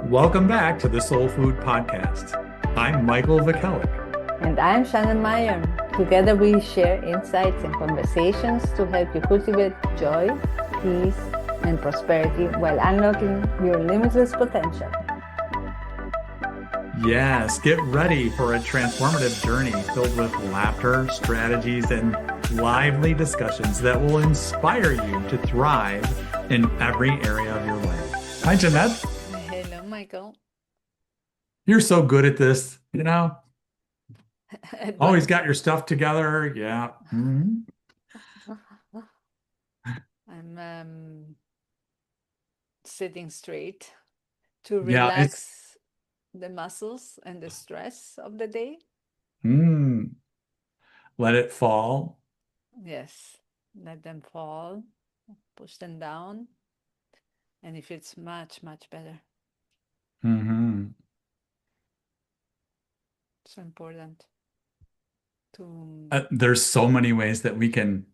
Welcome back to the Soul Food Podcast. I'm Michael Vukelic. And I'm Shannon Meier. Together we share insights and conversations to help you cultivate joy, peace, and prosperity while unlocking your limitless potential. Yes, get ready for a transformative journey filled with laughter, strategies, and lively discussions that will inspire you to thrive in every area of your life. Hi, Jeannette. Hello, Michael. You're so good at this, At Always what? got your stuff together. Yeah. I'm sitting straight to Yeah, it's relax the muscles and the stress of the day. mm, let it fall. Yes, let them fall, push them down, and it feels much, much better. hmm So important to. There's so many ways that we can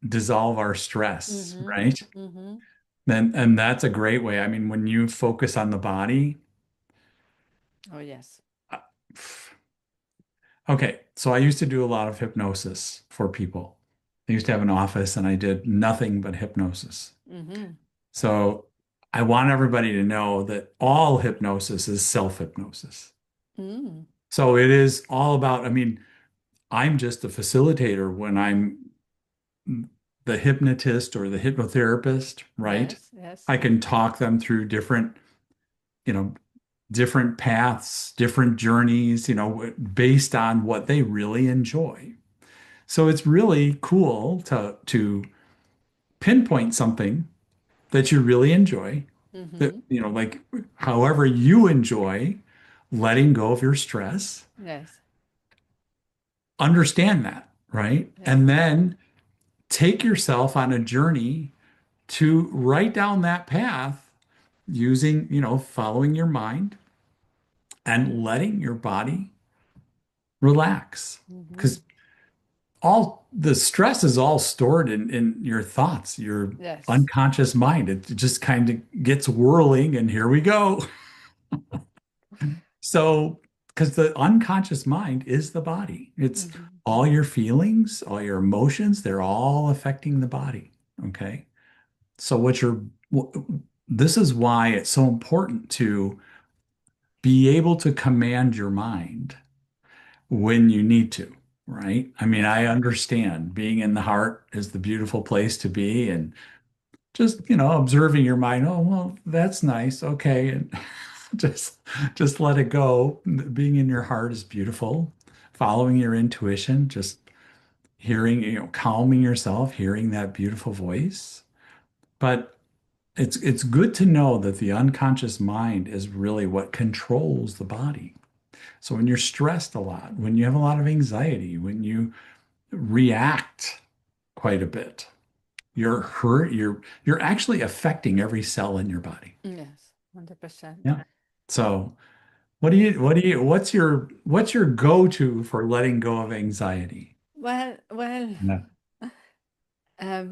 dissolve our stress, Mm-hmm, right? mm-hmm. And that's a great way. I mean, when you focus on the body, Oh, yes. uh, okay, so I used to do a lot of hypnosis for people. I used to have an office and I did nothing but hypnosis. Mm-hmm. So I want everybody to know that all hypnosis is self-hypnosis. Mm. So it is all about, I mean, I'm just a facilitator when I'm the hypnotist or the hypnotherapist, right? Yes, yes. I can talk them through different, you know, different paths, different journeys, based on what they really enjoy. So it's really cool to pinpoint something that you really enjoy, that, Mm-hmm. like however you enjoy letting go of your stress, Yes, understand that, right? yes. And then take yourself on a journey to write down that path using, following your mind and letting your body relax. Mm-hmm. Because all the stress is all stored in your thoughts, your Yes. unconscious mind. It just kind of gets whirling, and here we go. So, because the unconscious mind is the body, it's Mm-hmm. all your feelings, all your emotions, they're all affecting the body. Okay. So, this is why it's so important to be able to command your mind when you need to, right? I mean, Yes. I understand being in the heart is the beautiful place to be, and just, observing your mind. Oh, well, that's nice. Okay. And just just let it go. Being in your heart is beautiful. Following your intuition, just hearing, calming yourself, hearing that beautiful voice. But it's good to know that the unconscious mind is really what controls the body. So when you're stressed a lot, when you have a lot of anxiety, when you react quite a bit, you're hurt, you're actually affecting every cell in your body. Yes. 100%. Yeah. So what's your go-to for letting go of anxiety? Well, Yeah.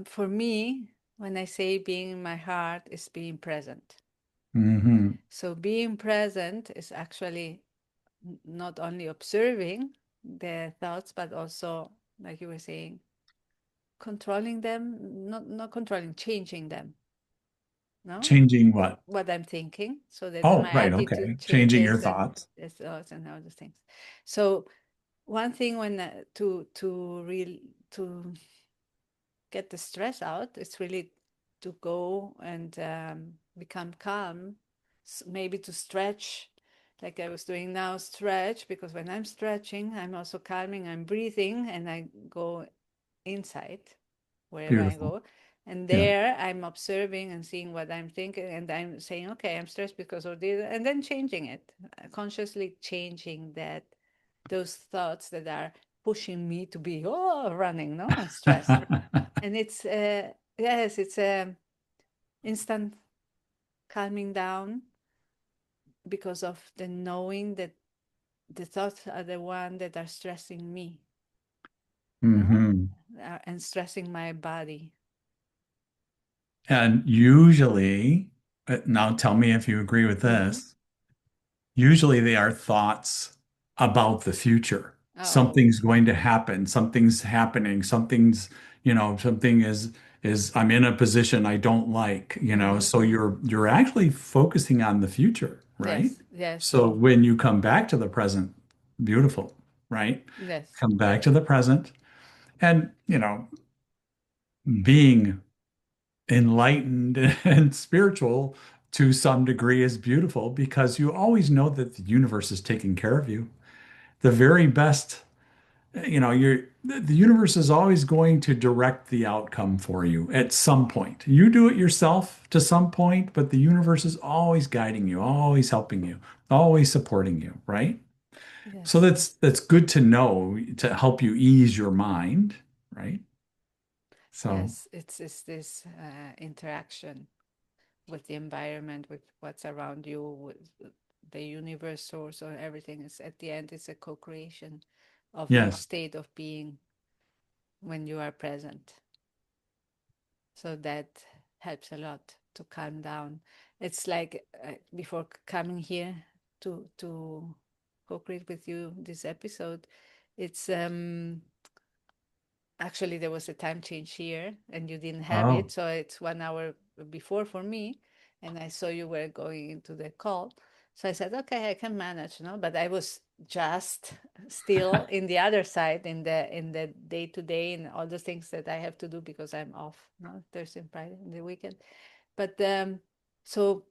for me, when I say being in my heart is being present. hmm So being present is actually not only observing the thoughts, but also, like you were saying, controlling them, not controlling, changing them. No? Changing what? What I'm thinking, so that Oh, my right. attitude Okay. Changing your changes and thoughts. this thoughts and all those things. So one thing when to get the stress out, it's really to go and become calm, maybe to stretch, like I was doing now, stretch, because when I'm stretching, I'm also calming, I'm breathing, and I go inside wherever I Beautiful. go. And Yeah. there I'm observing and seeing what I'm thinking, and I'm saying, okay, I'm stressed because of this, and then changing it, consciously changing that, those thoughts that are pushing me to be running, no, and stressed. And it's yes, it's a instant calming down because of the knowing that the thoughts are the one that are stressing me, no, hmm and stressing my body. And usually, now tell me if you agree with Mm-hmm. this. Usually they are thoughts about the future. Oh, Something's going to happen, something's happening, something is I'm in a position I don't like, mm-hmm. so you're actually focusing on the future, right? Yes, yes, So when you come back to the present, beautiful, right? yes, Come back to the present and, being enlightened and spiritual to some degree is beautiful because you always know that the universe is taking care of you. The very best, the universe is always going to direct the outcome for you at some point. You do it yourself to some point, but the universe is always guiding you, always helping you, always supporting you, right? So yes, that's good to know to help you ease your mind, right? So, yes. It's this interaction with the environment, with what's around you, with the universe, source, or everything. Is at the end, it's a co-creation of your yes. state of being when you are present. So that helps a lot to calm down. It's like before coming here to co-create with you this episode, it's actually there was a time change here and you didn't have it, Oh, so it's 1 hour before for me, and I saw you were going into the call, so I said, okay, I can manage, no, but I was just still in the other side, in the day to day and all the things that I have to do because I'm off, no, Thursday and Friday in the weekend. But so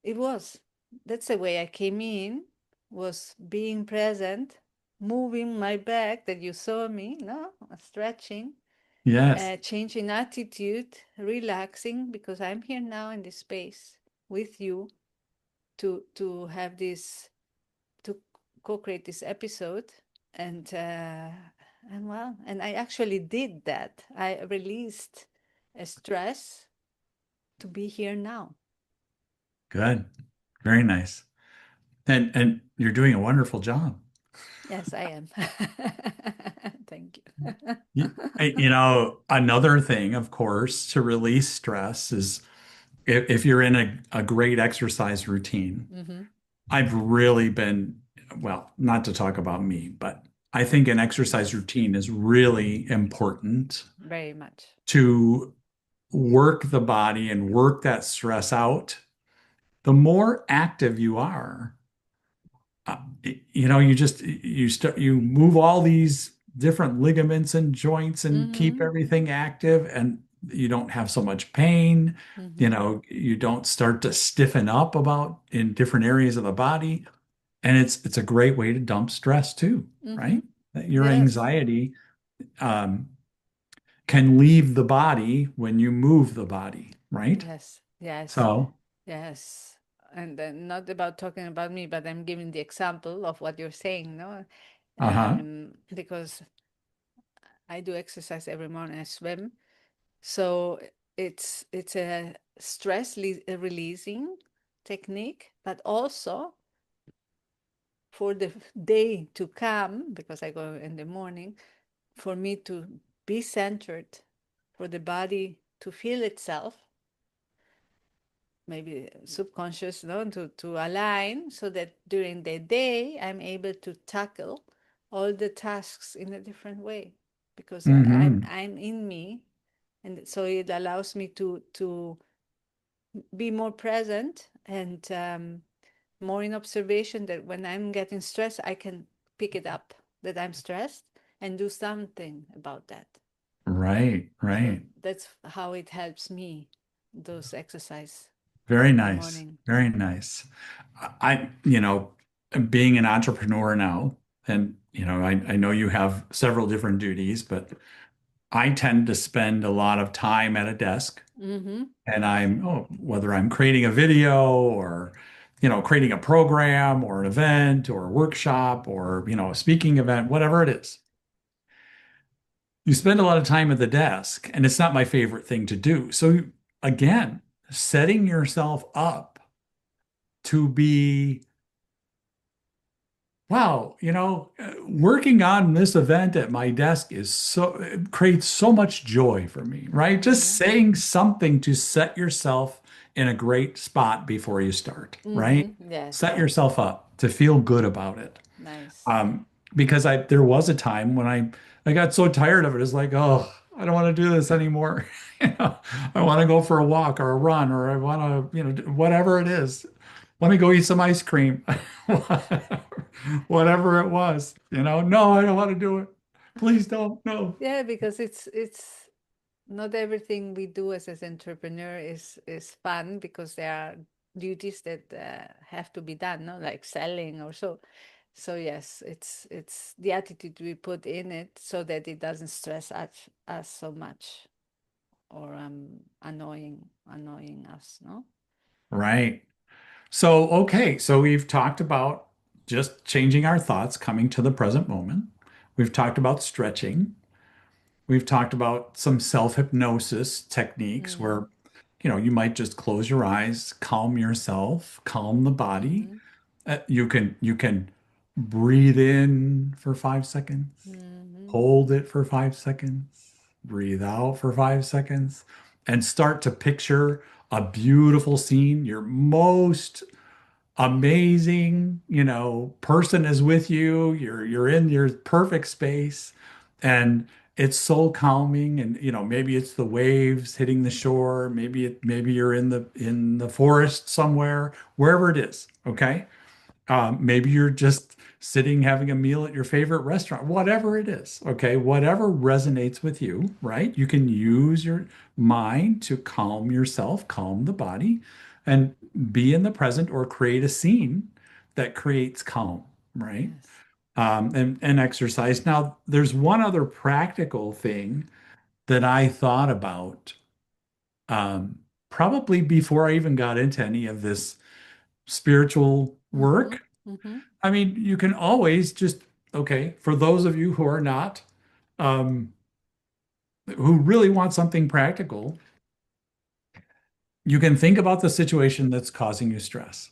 it was, that's the way I came in, was being present, moving my back that you saw me, no, stretching, yes. changing attitude, relaxing, because I'm here now in this space with you to have this, to co-create this episode, and uh, and well, and I actually did that. I released a stress to be here now. Good. Very nice. And you're doing a wonderful job. Yes, I am. Thank you. Another thing, of course, to release stress is if you're in a great exercise routine. Hmm. I've really been, well, not to talk about me, but I think an exercise Yes, routine is really important very much. to work the body and work that stress out. The more active you are, uh, you move all these different ligaments and joints and keep Hmm. everything active, and you don't have so much pain. Hmm. You don't start to stiffen up about in different areas of the body, and it's a great way to dump stress too, Hmm. right? That your Yes, anxiety um, can leave the body when you move the body, right? yes, yes, So, yes. And then not about talking about me, but I'm giving the example of what you're saying, no? uh-huh. Because I do exercise every morning. I swim, so it's a releasing technique, but also for the day to come, because I go in the morning, for me to be centered, for the body to feel itself, maybe subconscious, no, to align, so that during the day I'm able to tackle all the tasks in a different way, because Hmm. I'm in me, and so it allows me to be more present and more in observation, that when I'm getting stressed, I can pick it up that I'm stressed and do something about that. Right, So right. that's how it helps me, those exercise Very in the nice. morning. Very nice. Being an entrepreneur now, and I know you have several different duties, but I tend to spend a lot of time at a desk, Mm-hmm. and whether I'm creating a video or, creating a program or an event or a workshop or, a speaking event, whatever it is. You spend a lot of time at the desk, and it's not my favorite thing to do. So again, setting yourself up to be, wow, working on this event at my desk it creates so much joy for me, right? Just Mm-hmm. saying something to set yourself in a great spot before you start, right? Mm-hmm. Set Yes. yourself up to feel good about it. Nice. Um, because there was a time when I got so tired of it. It's like, oh, I don't want to do this anymore. You know, I want to go for a walk or a run, or I want to, whatever it is. Let me go eat some ice cream. Whatever it was, no, I don't want to do it. Please don't. No. Yeah, because it's not everything we do as an entrepreneur is fun, because there are duties that have to be done, no, like selling or so. So yes, it's the attitude we put in it so that it doesn't stress us so much, or annoying us, no. Right. So, okay. So we've talked about just changing our thoughts, coming to the present moment. We've talked about stretching. We've talked about some self-hypnosis techniques Mm-hmm. where, you might just close your eyes, calm yourself, calm the body. Mm-hmm. You can breathe in for 5 seconds, Mm-hmm. hold it for 5 seconds, breathe out for 5 seconds, and start to picture a beautiful scene. Your most amazing, person is with you. You're in your perfect space, and it's so calming. And maybe it's the waves hitting the shore. Maybe you're in the forest somewhere, wherever it is. Okay. Maybe you're just sitting having a meal at your favorite restaurant, whatever it is. Okay. Whatever resonates with you, right? You can use your mind to calm yourself, calm the body, and be in the present or create a scene that creates calm, right? Yes. And exercise. Now, there's one other practical thing that I thought about, um, probably before I even got into any of this spiritual Mm-hmm. work. Mm-hmm. I mean, you can always just, okay, for those of you who are not, um, who really want something practical, you can think about the situation that's causing you stress.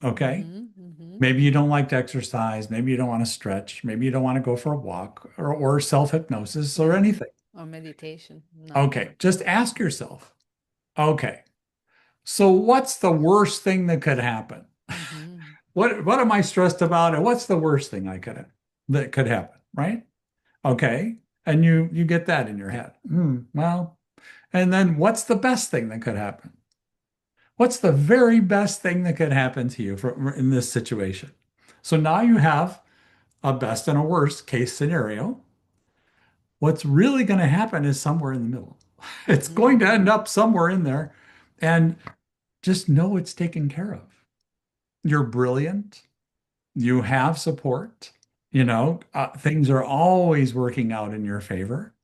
Okay. Mm-hmm. Mm-hmm. Maybe you don't like to exercise. Maybe you don't want to stretch. Maybe you don't want to go for a walk or self-hypnosis or Yes. anything. Or meditation. No. Okay. Just ask yourself, okay, so what's the worst thing that could happen? Mm-hmm. What am I stressed about? And what's the worst thing that could happen? Right? Okay. And you get that in your head. Well, and then what's the best thing that could happen? What's the very best thing that could happen to you in this situation? So now you have a best and a worst case scenario. What's really going to happen is somewhere in the middle. It's Mm-hmm. going to end up somewhere in there. And just know it's taken care of. You're brilliant. You have support. Things are always working out in your favor,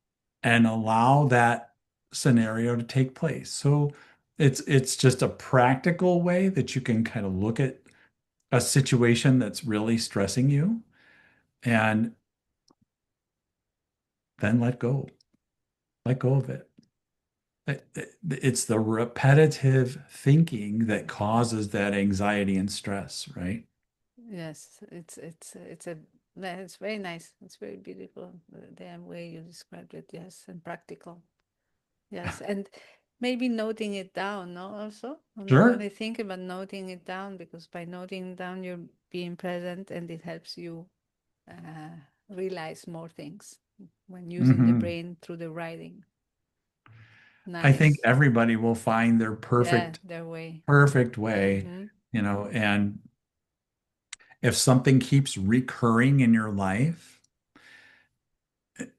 and allow that scenario to take place. So it's just a practical way that you can kind of look at a situation that's really stressing you and then let go of it. It's the repetitive thinking that causes that anxiety and stress, right? Yes, yeah, it's very nice. It's very beautiful, the way you described it. Yes, and practical. Yes, and maybe noting it down, no, also. I'm not Sure. only thinking, but noting it down, because by noting down, you're being present, and it helps you uh, realize more things when using the hmm brain through the writing. I think Nice. everybody will find their Yeah, perfect, their way. perfect way, Mm-hmm. and if something keeps recurring in your life,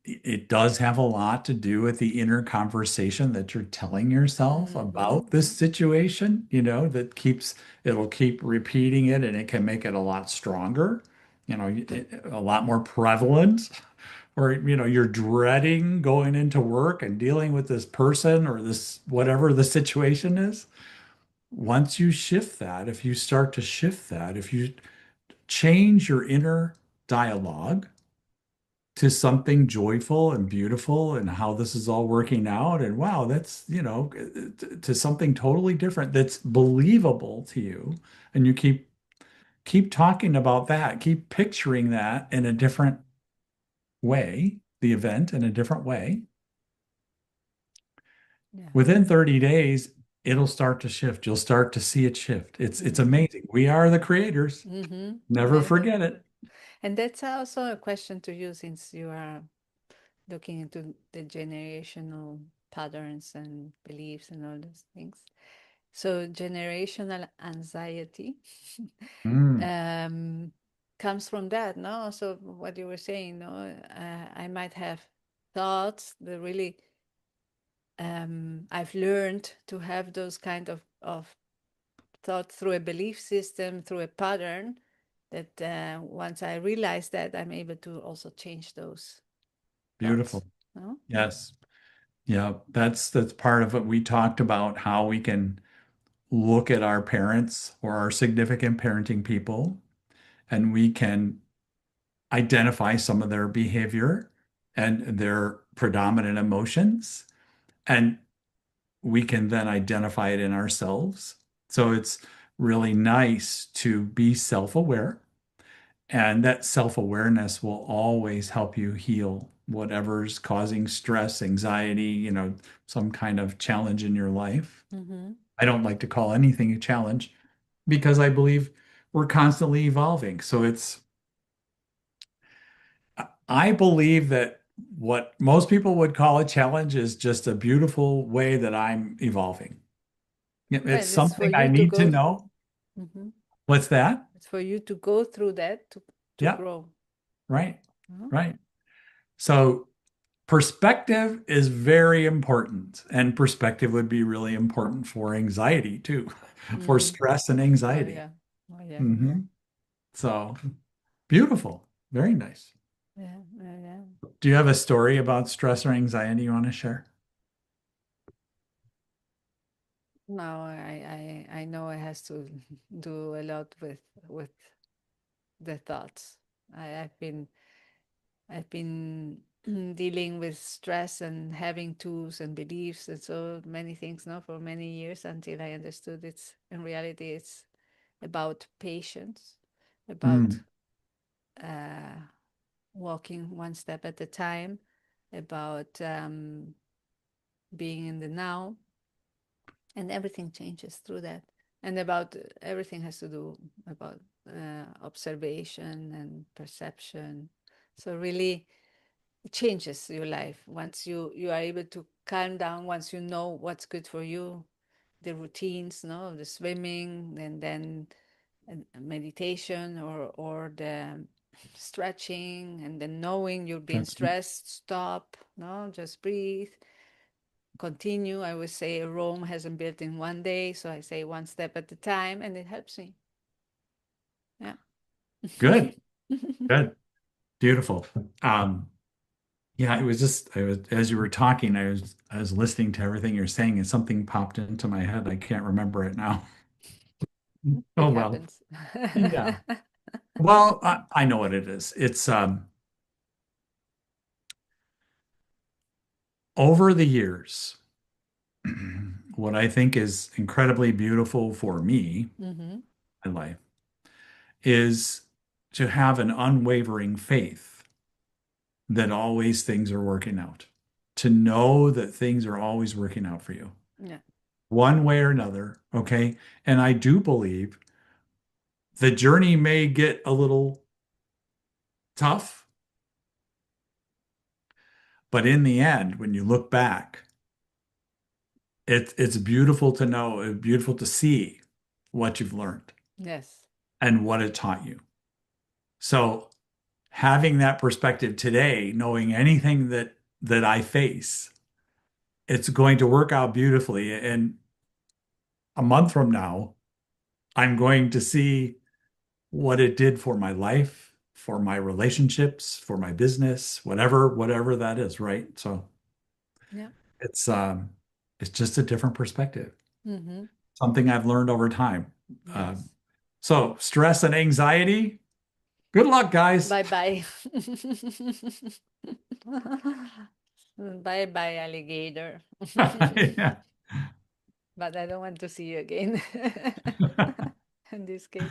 it does have a lot to do with the inner conversation that you're telling yourself Mm-hmm. about this situation, it'll keep repeating it, and it can make it a lot stronger, a lot more prevalent, or, you're dreading going into work and dealing with this person or this, whatever the situation is. Once you shift that, if you start to shift that, if you change your inner dialogue to something joyful and beautiful and how this is all working out, and wow, that's, to something totally different that's believable to you, and you keep talking about that, keep picturing that in a different way, the event in a different way, Yeah. within 30 days, it'll start to shift. You'll start to see it shift. It's Mm-hmm. amazing. We are the creators. Mm-hmm. Never Never. forget it. And that's also a question to you, since you are looking into the generational patterns and beliefs and all those things. So generational anxiety Mm, um, comes from that, no? So what you were saying, no, I might have thoughts that really I've learned to have those kind of thoughts through a belief system, through a pattern. That once I realize that, I'm able to also change those thoughts. beautiful. No? Yes. Yeah, that's part of what we talked about, how we can look at our parents or our significant parenting people, and we can identify some of their behavior and their predominant emotions, and we can then identify it in ourselves. So it's really nice to be self-aware, and that self-awareness will always help you heal whatever's causing stress, anxiety, some kind of challenge in your life. Mm-hmm. I don't like to call anything a challenge because I believe we're constantly evolving. So I believe that what most people would call a challenge is just a beautiful way that I'm evolving. It's Right. It's for something I you to need to go. know. Mm-hmm. What's that? It's for you to go through that to Yeah, grow. right, Uh-huh. right. So perspective is very important, and perspective would be really important for anxiety too, for Mm. stress and Oh anxiety. yeah. Oh yeah. hmm So beautiful, very nice. Yeah. Yeah. Yeah. Do you have a story about stress or anxiety you want to share? No, I know it has to do a lot with the thoughts. I've been dealing with stress and having tools and beliefs and so many things now for many years, until I understood it's in reality it's about patience, about Mm, uh, walking one step at a time, about being in the now, and everything changes through that. And about everything has to do about observation and perception. So really, it changes your life once you are able to calm down. Once you know what's good for you, the routines, no, the swimming, and then meditation, or the stretching, and then knowing you're being that's good. stressed, stop, no, just breathe, continue. I would say Rome hasn't built in one day, so I say one step at a time, and it helps me. Yeah. Good, good, beautiful. Yeah, it was just I was as you were talking, I was listening to everything you're saying, and something popped into my head. I can't remember it now. It Oh well. happens. Yeah. Well, I know what it is. It's over the years, what I think is incredibly beautiful for me Mm-hmm. in life is to have an unwavering faith that always things are working out, to know that things are always working out for you, Yeah. one way or another. Okay. And I do believe the journey may get a little tough, but in the end, when you look back, it's beautiful to know, beautiful to see what you've learned Yes. and what it taught you. So having that perspective today, knowing anything that I face, it's going to work out beautifully. And a month from now, I'm going to see what it did for my life, for my relationships, for my business, whatever that is, right? So Yeah. it's um it's just a different perspective, Mm-hmm. something I've learned over time. Yes. So stress and anxiety, good luck, guys. Bye bye. Bye bye, alligator. Yeah. But I don't want to see you again in this case.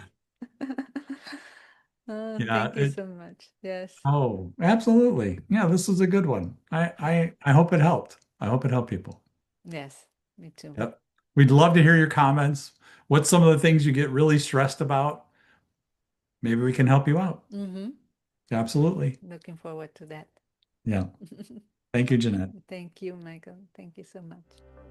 Yeah, Thank you so much. Yes. oh, absolutely. Yeah, this is a good one. I hope it helped. I hope it helped people. Yes. Me too. Yep. We'd love to hear your comments. What's some of the things you get really stressed about? Maybe we can help you out. Hmm. Absolutely. Looking forward to that. Yeah. Thank you, Jeanette. Thank you, Michael. Thank you so much.